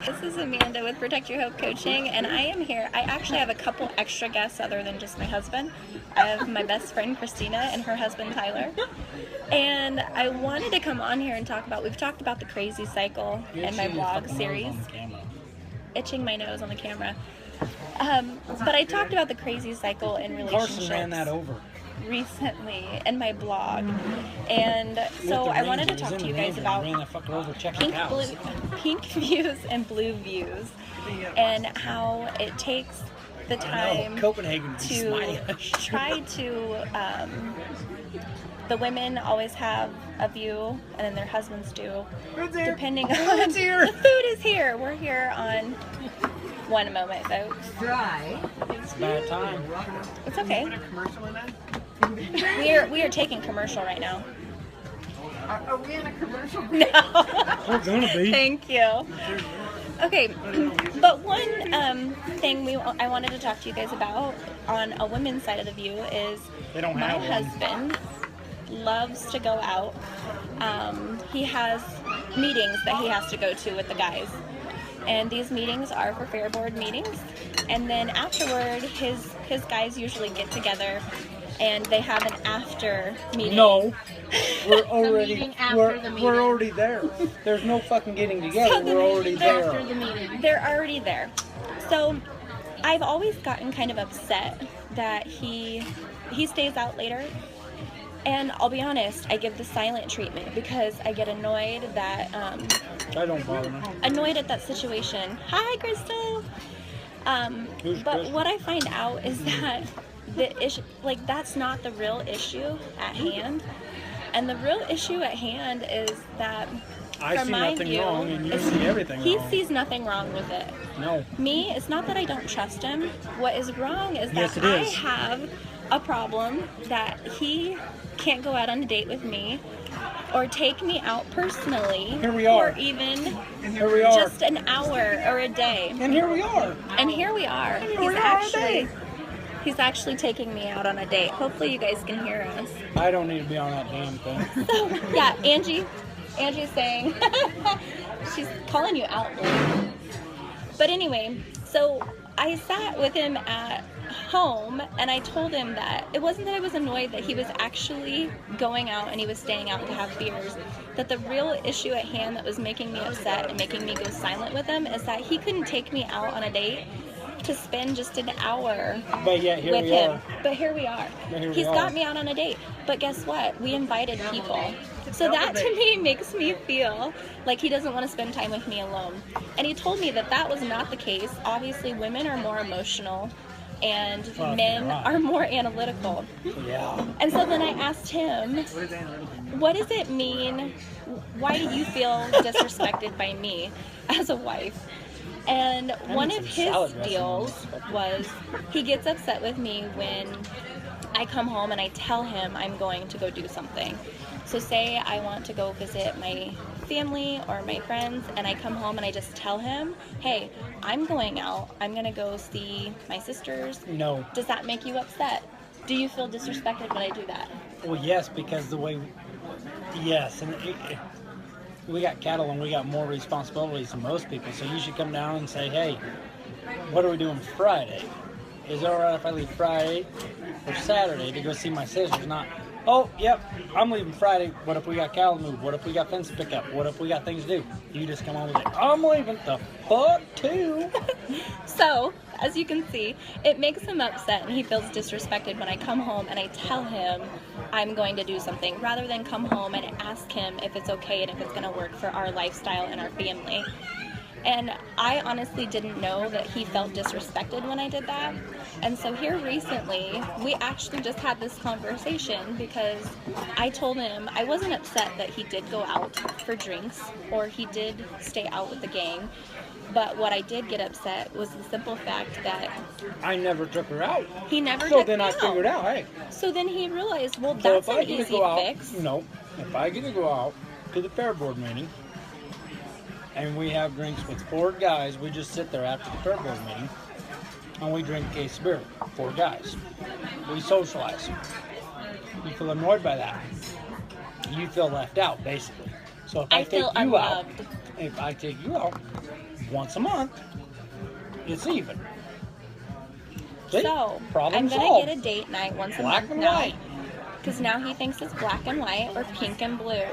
This is Amanda with Protect Your Hope Coaching, and I am here. I actually have a couple extra guests other than just my husband. I have my best friend Christina and her husband Tyler. And I wanted to come on here and we've talked about the crazy cycle in my blog series. Itching my nose on the camera. But I talked about the crazy cycle in relationships. Carson ran that over Recently in my blog, and so I wanted to talk to you guys about pink views and blue views, and how it takes the time to try to the women always have a view, and then their husbands do, depending on the food is here. We're here on one moment, folks. It's bad time. It's okay. We are taking commercial right now. Are we in a commercial? No. We're gonna be. Thank you. Okay, but one thing I wanted to talk to you guys about on a women's side of the view is my husband loves to go out. He has meetings that he has to go to with the guys, and these meetings are for fair board meetings. And then afterward, his guys usually get together and they have an after meeting. No, we're already there. There's no fucking getting together. So we're already there. After the meeting. They're already there. So I've always gotten kind of upset that he stays out later. And I'll be honest, I give the silent treatment because I get annoyed that I don't bother me. Annoyed at that situation. Hi, Crystal. But what I find out is that the issue, like, that's not the real issue at hand. And the real issue at hand is that I see nothing wrong, and you see everything wrong. He sees nothing wrong with it. No. Me, it's not that I don't trust him. What is wrong is that Yes, it I is. have a problem that he can't go out on a date with me or take me out personally. Here we are. Or even Here we are. just an hour or a day. And here we are. And here we are. He's actually taking me out on a date. Hopefully you guys can hear us. I don't need to be on that damn thing. So, yeah, Angie's saying, she's calling you out, Lord. But anyway, so I sat with him at home and I told him that it wasn't that I was annoyed that he was actually going out and he was staying out to have beers, that the real issue at hand that was making me upset and making me go silent with him is that he couldn't take me out on a date to spend just an hour with him. But here we are. He's got me out on a date. But guess what? We invited people. So that to me makes me feel like he doesn't want to spend time with me alone. And he told me that that was not the case. Obviously, women are more emotional and men are more analytical. Yeah. And so then I asked him, what does it mean? Why do you feel disrespected by me as a wife? And one of his deals was he gets upset with me when I come home and I tell him I'm going to go do something. So say I want to go visit my family or my friends, and I come home and I just tell him, hey, I'm going out. I'm going to go see my sisters. No. Does that make you upset? Do you feel disrespected when I do that? Well, yes, because yes, and we got cattle and we got more responsibilities than most people, so you should come down and say, hey, what are we doing Friday? Is it alright if I leave Friday or Saturday to go see my sisters? Not, oh, yep, I'm leaving Friday. What if we got cattle to move? What if we got fence to pick up? What if we got things to do? You just come on and say, I'm leaving the fuck too. So, as you can see, it makes him upset and he feels disrespected when I come home and I tell him I'm going to do something, rather than come home and ask him if it's okay and if it's going to work for our lifestyle and our family. And I honestly didn't know that he felt disrespected when I did that. And so here recently, we actually just had this conversation because I told him I wasn't upset that he did go out for drinks or he did stay out with the gang. But what I did get upset was the simple fact that I never took her out. He never so took then me I out. figured out, hey. So then he realized, well, So that's if I an get to easy go out, fix. No, if I get to go out to the fair board meeting and we have drinks with 4 guys, we just sit there after the fair board meeting and we drink a case of beer. 4 guys. We socialize. You feel annoyed by that. You feel left out, basically. So if I take feel you unloved. out, if I take you out, once a month, it's even. See? So, Problem I'm going solved. to get a date night once a Black month and now. white. Because now he thinks it's black and white or pink and blue.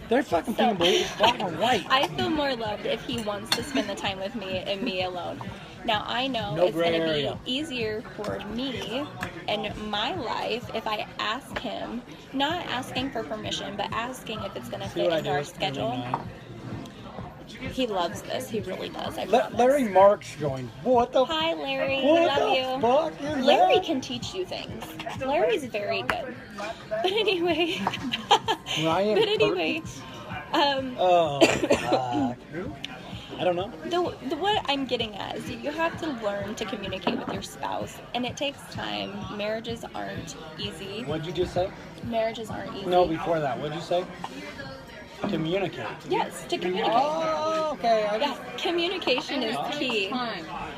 They're fucking pink and blue. It's black and white. I feel more loved if he wants to spend the time with me and me alone. Now, I know No it's going gray to area. be easier for me and my life if I ask him, not asking for permission, but asking if it's going to See fit what I into do our is every schedule. night. He loves this. He really does. I promise. Larry Mark's going, what the Hi, Larry. what We love the you. fuck is Larry that? can teach you things. Larry's very good. But anyway. Ryan but anyway. Oh, fuck. I don't know. What I'm getting at is that you have to learn to communicate with your spouse, and it takes time. Marriages aren't easy. What'd you just say? Marriages aren't easy. No, before that. What'd you say? Communicate. Yes, to communicate. Oh, okay. Yeah, communication is key,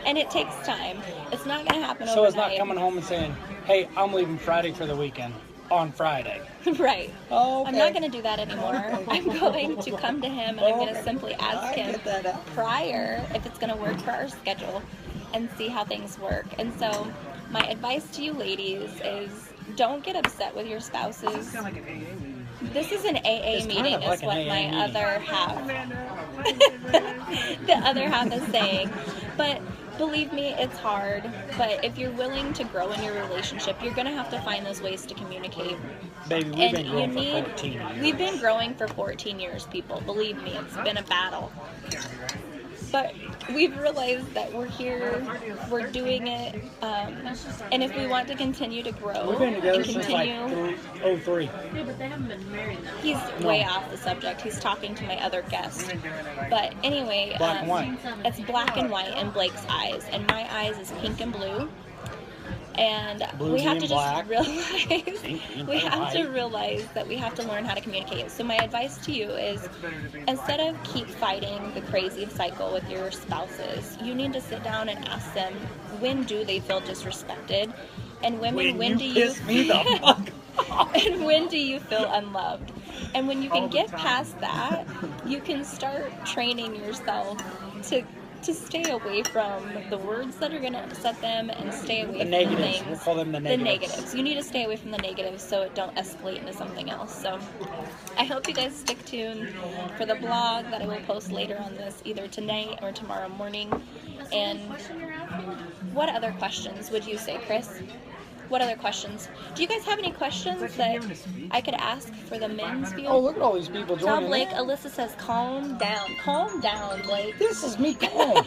and it takes time. It's not going to happen So overnight. it's not coming home and saying, hey, I'm leaving Friday for the weekend on Friday. Right. Oh, okay. I'm not going to do that anymore. I'm going to come to him and I'm going to simply ask him prior if it's going to work for our schedule and see how things work. And so my advice to you ladies is don't get upset with your spouses. This is an AA It's kind meeting of like is an what AA my meeting. other half the other half is saying. But believe me, it's hard. But if you're willing to grow in your relationship, you're going to have to find those ways to communicate. Baby, we've And been growing you need, for 14 years. we've been growing for 14 years, people. Believe me, it's been a battle. But we've realized that we're here, we're doing it, and if we want to continue to grow We've been together and since continue, like 03. Yeah, but they haven't been married though. he's way off the subject. He's talking to my other guest. But anyway, Black and white. it's black and white in Blake's eyes, and my eyes is pink and blue. And Bluesy we have and to black. just realize Pink and we have to white. realize that we have to learn how to communicate. So my advice to you is instead of keep fighting the crazy cycle with your spouses, you need to sit down and ask them when do they feel disrespected, and women when do you piss me the fuck off. and when do you feel unloved? And when you can get past that, you can start training yourself to stay away from the words that are going to upset them and stay away The from negatives. things. We'll call them the The negatives. negatives. You need to stay away from the negatives so it don't escalate into something else. So I hope you guys stick tuned for the blog that I will post later on this, either tonight or tomorrow morning. And what other questions would you say, Chris? What other questions? Do you guys have any questions that I could ask for the men's view? Oh, look at all these people Tell joining. Blake, Alyssa says, calm down. Calm down, Blake. This is me calm.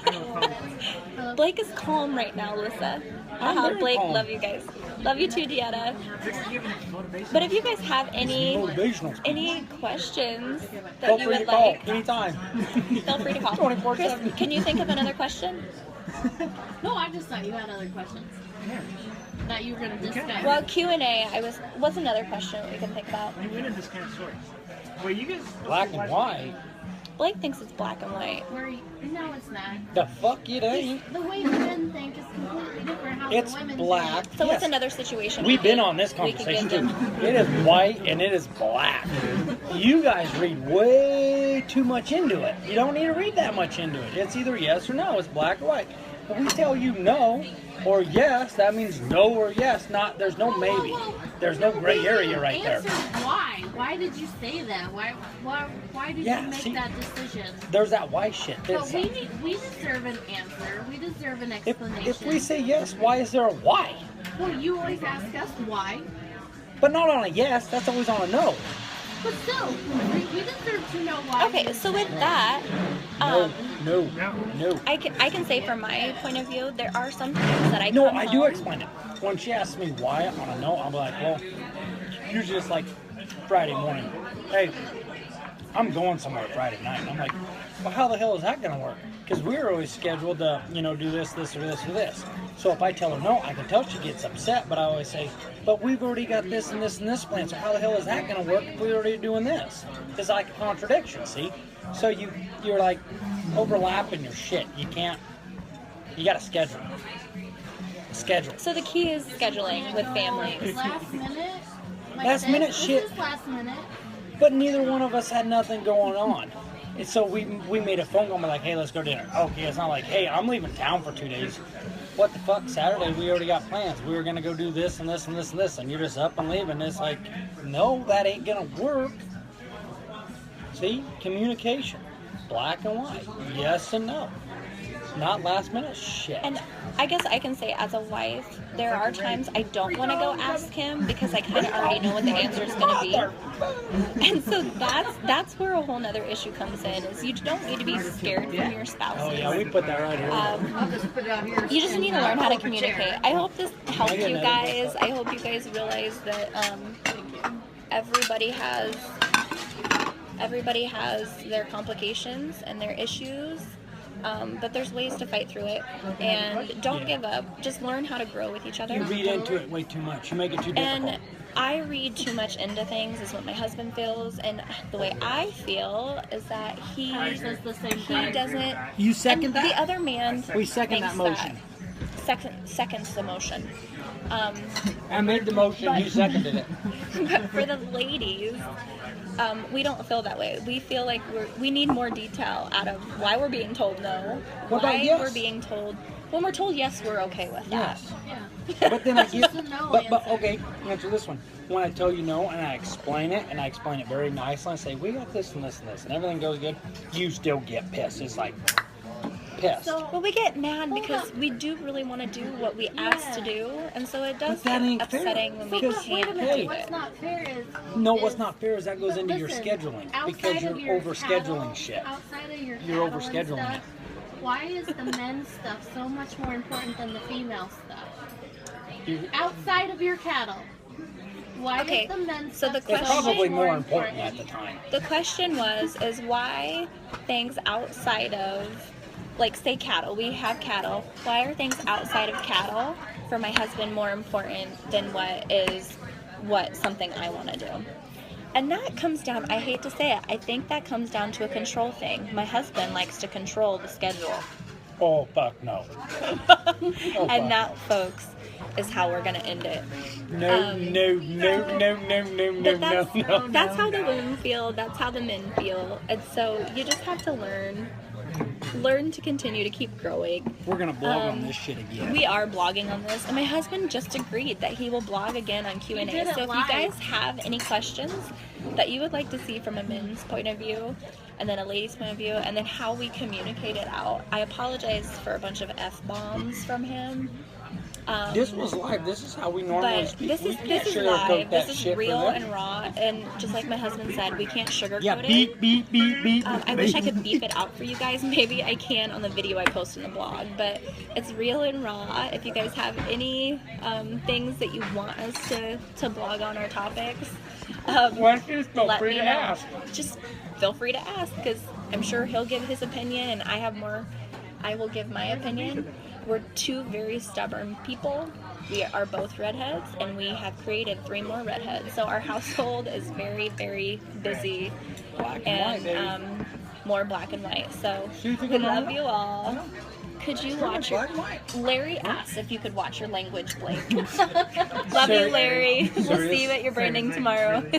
Blake is calm right now, Alyssa. I'm very Blake, calm. love you guys. Love you too, Deanna. But if you guys have any Motivational. questions that Feel you free to would call like, anytime. feel free to call. 24/7. Chris, can you think of another question? No, I just thought you had other questions that you were going to discuss. Well, Q&A, what's another question we can think about? You win in this kind of story. Well, you guys. Black and white. Blake thinks it's black and white. No, it's not. The fuck it ain't. The way the men think is completely different how It's the women black. think. So what's Yes. another situation? We've we been could- on this we could conversation get too. them? It is white and it is black. You guys read way too much into it. You don't need to read that much into it. It's either yes or no. It's black or white. If we tell you no or yes, that means no or yes. Not there's no maybe. There's no gray area right there. Answer why? Why did you say that? Why did Yeah, you make see, that decision? There's that why shit. But There's we deserve an answer. We deserve an if explanation. we say yes, why is there a why? Well, you always ask us why. But not on a yes. That's always on a no. But still, we deserve to know why. Okay, so with that, No, um, no, no. I can say from my point of view, there are some things that I No, come I do home- explain it. When she asks me why on a no, I'm like, well, usually it's like Friday morning. Hey, I'm going somewhere Friday night. And I'm like, well, how the hell is that going to work? Because we're always scheduled to, do this, this, or this, or this. So if I tell her no, I can tell she gets upset, but I always say, but we've already got this and this and this plan, so how the hell is that going to work if we're already doing this? It's like a contradiction, see? So you're like overlapping your shit. You got to schedule. Schedule. So the key is scheduling with families. Last minute. Like Last minute this shit. is last minute. But neither one of us had nothing going on. And so we made a phone call. We're like, hey, let's go to dinner. Okay, it's not like, hey, I'm leaving town for 2 days. What the fuck? Saturday we already got plans. We were gonna go do this and this and this and this, and you're just up and leaving. It's like, no, that ain't gonna work. See, communication, black and white, yes and no, not last minute shit. And I guess I can say, as a wife, there are times I don't want to go ask him because I kind of already know what the answer is going to be. And so that's where a whole nother issue comes in, is you don't need to be scared from your spouse. Oh yeah, we put that right here. I'll just put it out here. You just need to learn how to communicate. I hope this helped you guys. I hope you guys realize that everybody has their complications and their issues. But there's ways to fight through it, and don't give up. Just learn how to grow with each other. You read into it way too much. You make it too difficult. And I read too much into things, is what my husband feels, and the way I feel is that he says the same thing. doesn't. You second and that? The other man. We second thinks that motion. Seconds the motion. I made the motion. You seconded it. But for the ladies, we don't feel that way. We feel like we need more detail out of why we're being told no, What about why yes? we're being told. When we're told yes, we're okay with that. Yes. Yeah. But then I get. It's a no But answer. okay, answer this one. When I tell you no and I explain it very nicely, and say we got this and this and this, and everything goes good, you still get pissed. It's like pissed. Well, we get mad because we do really want to do what we asked to do, and so it does But that get ain't fair. upsetting when we Because- can't Wait a do minute. it. What's not fair is No, what's not fair is that goes but into your listen, scheduling outside because you're of your overscheduling cattle, shit. Outside of your You're cattle and overscheduling stuff, it. why is the men's stuff so much more important than the female stuff? You- Outside of your cattle, why Okay, is the men's so stuff the It's question- so probably much more important at the time. The question is why things outside of, like, say cattle, we have cattle, why are things outside of cattle for my husband more important than what something I want to do? And that comes down, I hate to say it, I think that comes down to a control thing. My husband likes to control the schedule. Oh fuck no. And that, folks, is how we're going to end it. No, no, no, no, no, no, no, But no, no. that's how the women feel, that's how the men feel. And so you just have to learn to continue to keep growing. We're gonna blog on this shit again. We are blogging on this, and my husband just agreed that he will blog again on Q&A. did it So if you live. guys have any questions that you would like to see from a men's point of view, and then a lady's point of view, and then how we communicate it out, I apologize for a bunch of F-bombs from him. This was live. This is how we normally But speak. this We is can't live. sugarcoat that This is shit for real them. and raw, and just like my husband said, we can't sugarcoat Yeah, it. beep, beep, beep, beep. I wish I could beep it out for you guys. Maybe I can on the video I post in the blog, but it's real and raw. If you guys have any things that you want us to blog on our topics, Questions, feel let free me to know. ask. Just feel free to ask, because I'm sure he'll give his opinion, and I will give my opinion. We're two very stubborn people. We are both redheads, and we have created 3 more redheads. So our household is very, very busy, Black and white, and baby. more black and white. So So you think we I'm love wrong? you all. Could you watch your... Black and white. Larry asked if you could watch your language, Blake. Love you, Sorry. Larry. We'll Serious? see you at your branding tomorrow.